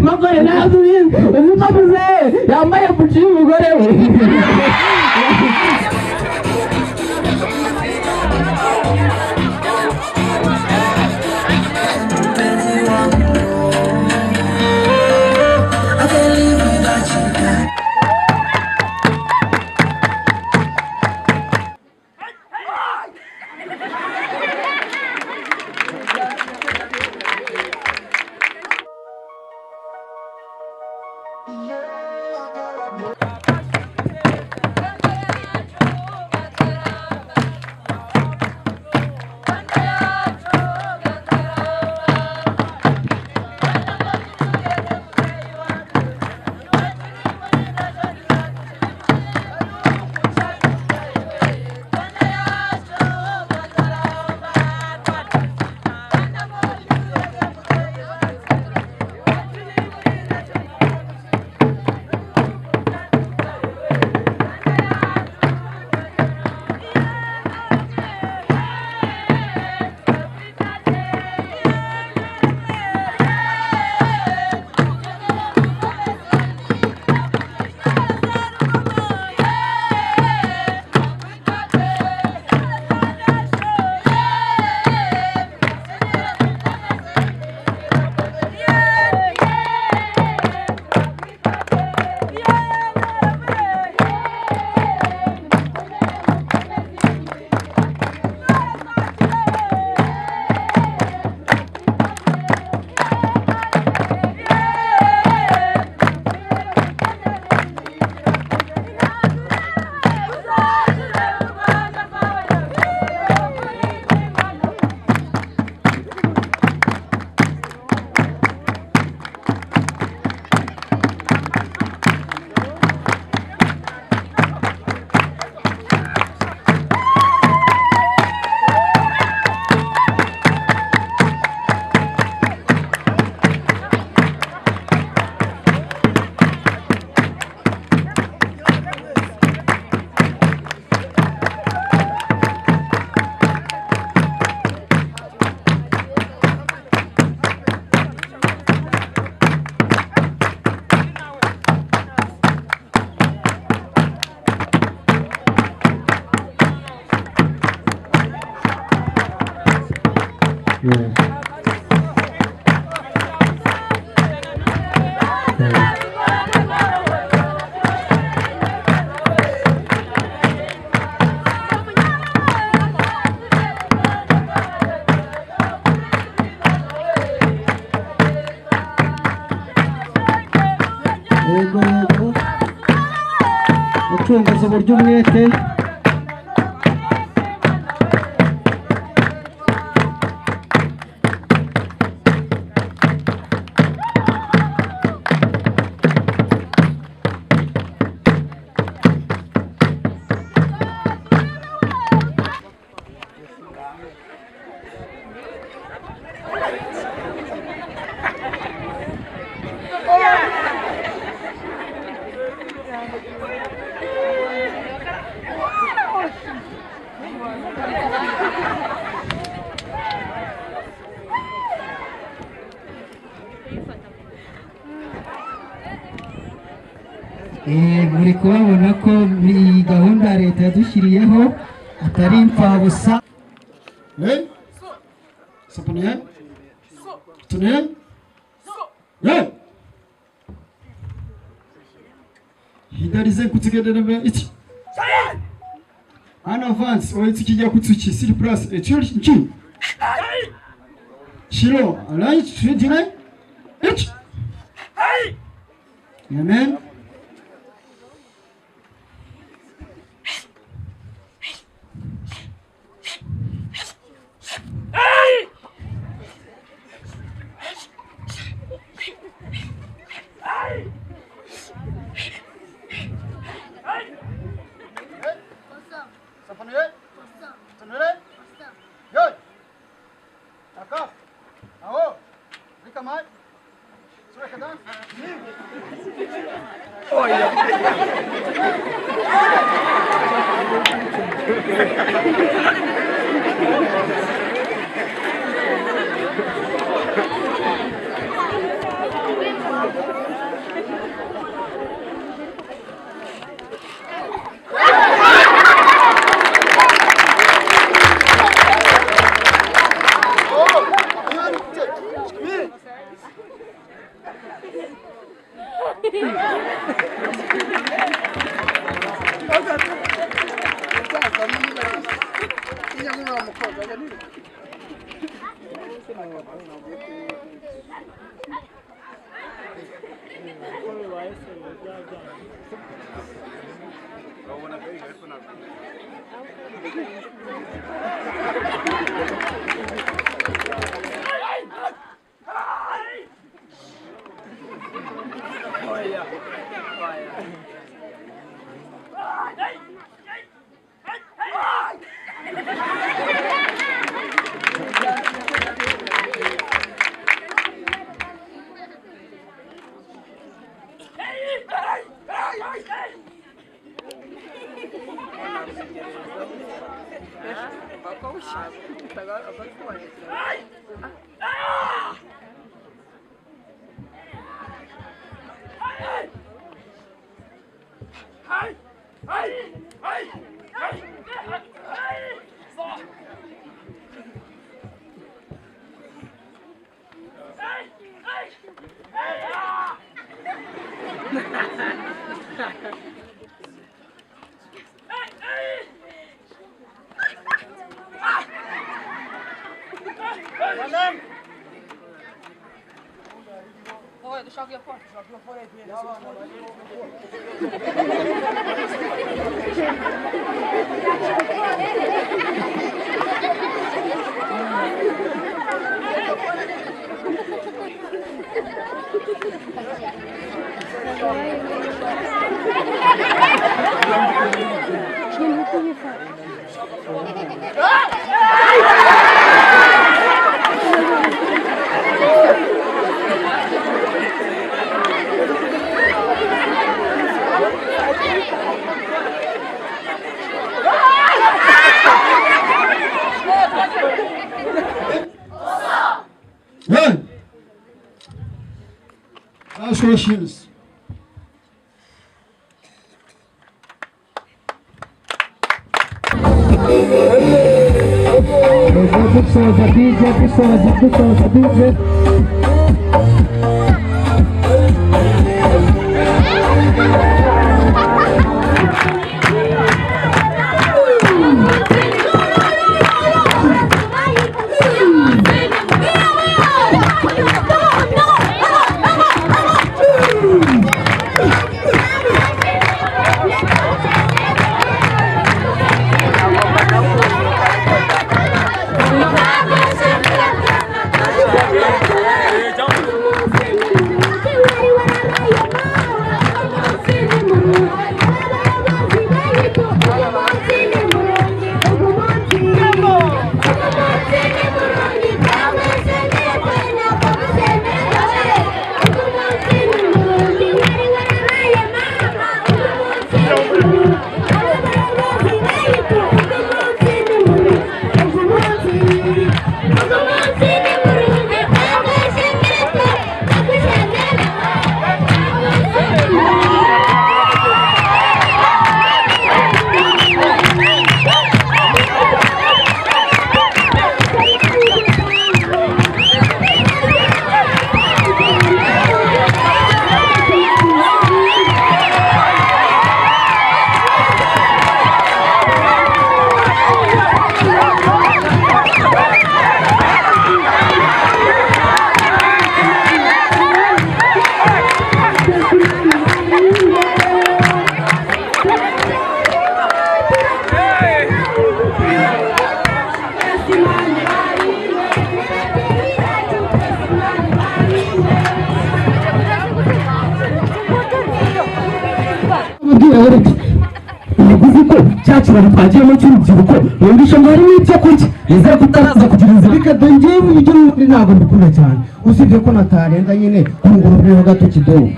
Magore nazo uzi Avuze yambaye buci y'umugore we. Ucunguza uburyo umwete muri kubabona ko iyi gahunda ya leta yadushyiriyeho atari impfabusa. Hidarize kutsigendera iki en avance oyitsi kijya kutsuki sur place et tu nchi Shiro alai tshidine ich amen. One. Last questions. Pessoas aqui, pessoas aqui. Uzi ko cyacu baripagiyemo cy'urubyiruko wumvisha ngo harimo ibyo kurya nizere ko utaraza kugira inzira Reka dongeye ibyo muri ntabwo mbikunda cyane usibye ko natarenga nyine kungurubiyeho gato kidogo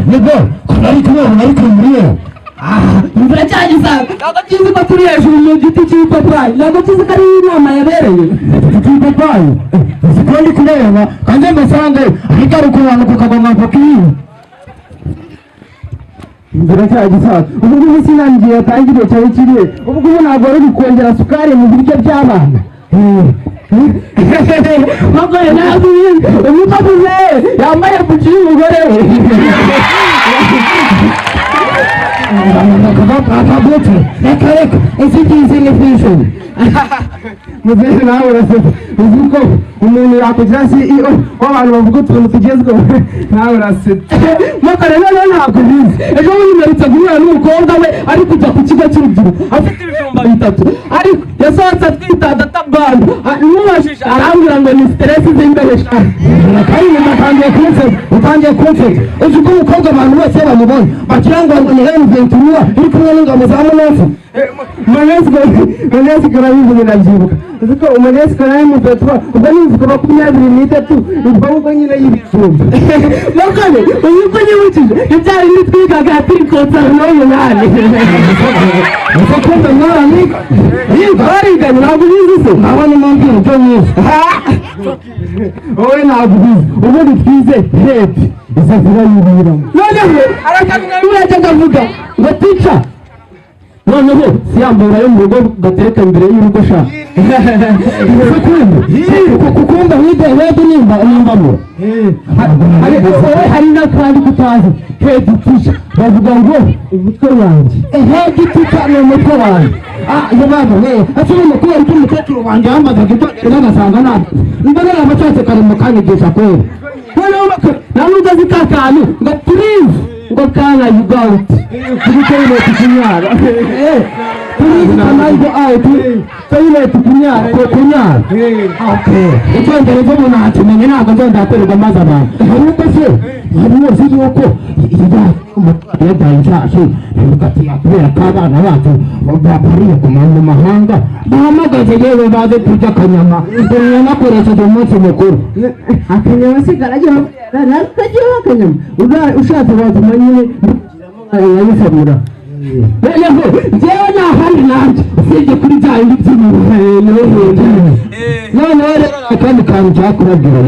nigo bari kumwe muri yo imvura cyagiza ntabwo kizi ko turi hejuru mu giti cy'ipapayi ntabwo kizi ko ari inama yabereye igiti cy'ipapayi uzi ko ndi kureba kandi amafaranga ariko ari kumanuka ukagwa nka papiye imvura cyagiza ubu ngubu sinangiye yatangiriye cyari kiriye ubu ngubu ntabwo ari gukongera sukari mu biryo by'abana Magore ntabwo ubu Avuze yambaye buji y'umugore we reka isi ngizi ni fashion muzehe nawe uraseka uzi ko umuntu yakugira CEO w'abantu bavuga utuntu tugezweho nawe urasetse maka rero ntabwo bizi ejo bundi mperutse guhura n'umukobwa we ari kujya ku kigo cy'urubyiruko afite ibijumba 3 ariko yasohotse atwita databand n'umubajije arambwira ngo ni stress z'imbere shaka kandi utangiye kumfata uzi ko umukobwa abantu bose bamubona bagira ngo ni M23 iri kumwe n'ingabo za Monaco Monesco arabivuze ndabyibuka uzi ko Monesco na M23 ubwo ni imvugo 23 ubwo nyine y'ibijumba makane uzi ko nyibukije ibyari nitwigaga atirikotsa n'uyu nani uko kumva mwana nika bariganye ntabwo ubizi se nabona impamvu y'uko nyinshi wowe ntabwo ubizi ubundi twize hep izavuga y'ibiramo noneho arajyaga avuga ngo tica noneho siyambura yo mu rugo gatereka imbere y'urugo sha kukumva hede nimbamo hari n'akandi kutazi hedi tica bavuga ngo umutwe wanjye hedi tica ni umutwe wanjye iyo baba asubire mu kubera ko umukecuru wanjye yambazaga itorero agasanga ntabwo mbona abacyatse kare mu kanyigisha kwera noneho ntabwo uzi ka kantu ngo please ngo kana you got kuri toilet kunyara please can I go out toilet kunyara okay icyongereza umuntu ahakimenye ntabwo nzondaterwa maze abantu ariko se harimo uzi yuko yadaye nshashi ugatiya kubera ko abana bacu bapariye mu mahanga bahamagaje yewe baze kurya akanyama umuntu nakoresheje umunsi mukuru akanyama sigaragiye nakagiye akanyama ushatse watuma nyine yabifamura noneho njyewe ntahandi nanjye usibye kuri bya bindi noneho rero akandi kantu cyakurabwira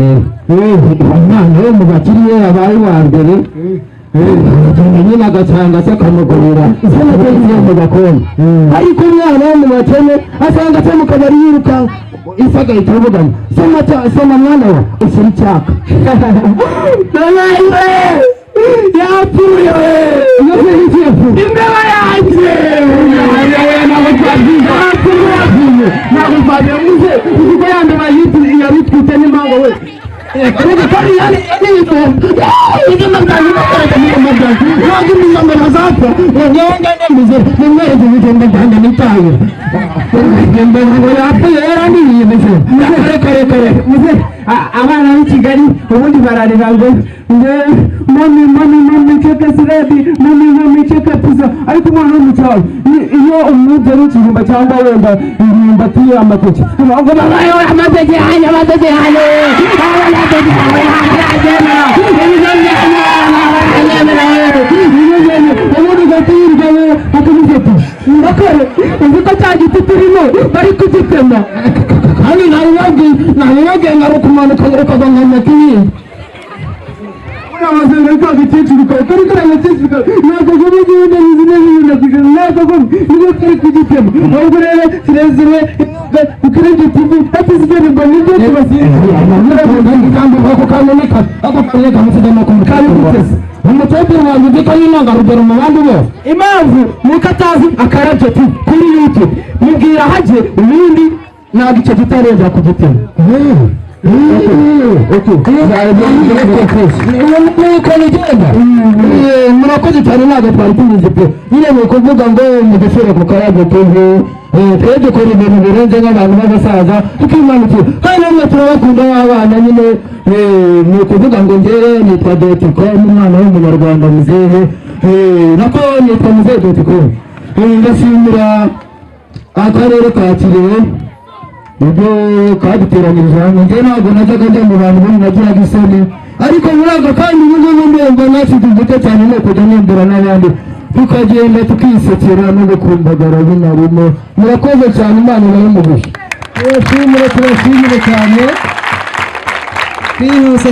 rero umwana wo mu bakiriye abaye uwa mbere nyine agasanga se akamugurira se mu gakondo ariko umwana wo mu bakene asanga se mu kabari yiruka isi agahita avugana soma mwana wa ushyira icyaka yapfuye imbeba yanjye ntabwo twabimuze ubwo yambeba yabitwite n'impanga we ariko kandi ntabwo imijambo ntazapfa ngewe ngendemize nimwereze ibigenda byanjye nitahira ngo yapfuye yarandiriye mbese kare muze abana b'i Kigali ubundi bararira ngo mami cheke siredi mami cheke pizza ariko umwana w'umucyaro iyo umwuze n'ikijumba cyangwa wenda imyumbati y'amateke ngo babaye amateke hanya ubundi gatirwa we akamufata ndakare uzi ko cya giti turimo bari kugitema kandi ntabibabwiye ngo ari ukumanuka ukaganga amakiyindi abazengari kwa gikecuru kawe kari agakecuru kawe ntabwo agomba kugenda neza kujana ntabwo agomba niba kari kugitema ahubwo rero kireziwe ukirebye tv atizigere ngo nibyo tubasize ako kameneka ako kameneka musigama ku mukabikutese umuteteri wanjye uzi ko y'intangarugero mu bandi bose impamvu nuko atazi akarabyo ati kuri YouTube mubwira hajye ubundi ntabwo icyo kitarenza kugitema murakoze cyane ntabwo twari tubizi pe nyine ni ukuvuga ngo mudushyire ku karabyo tuve twe dukora ibintu birenze nk'abantu b'abasaza tukimanukira kandi namwe turabakunda w'abana nyine ni ukuvuga ngo njyewe nitwa Dotiko n'umwana w'umunyarwanda muzehe nako nitwa muzehe Dotiko ndashimira akarere ka Kirehe ubwo kaduteranyirije hamwe njye ntabwo najyaga njya mu bantu bari nagiraga isoni ariko muri ako kandi ubu ngubu ndumva nafite uduto cyane no kujya nembera n'abandi tukagenda tukisekera no gukumbagara bino bino murakoze cyane Imana ibahe umugisha turashimire cyane twihuse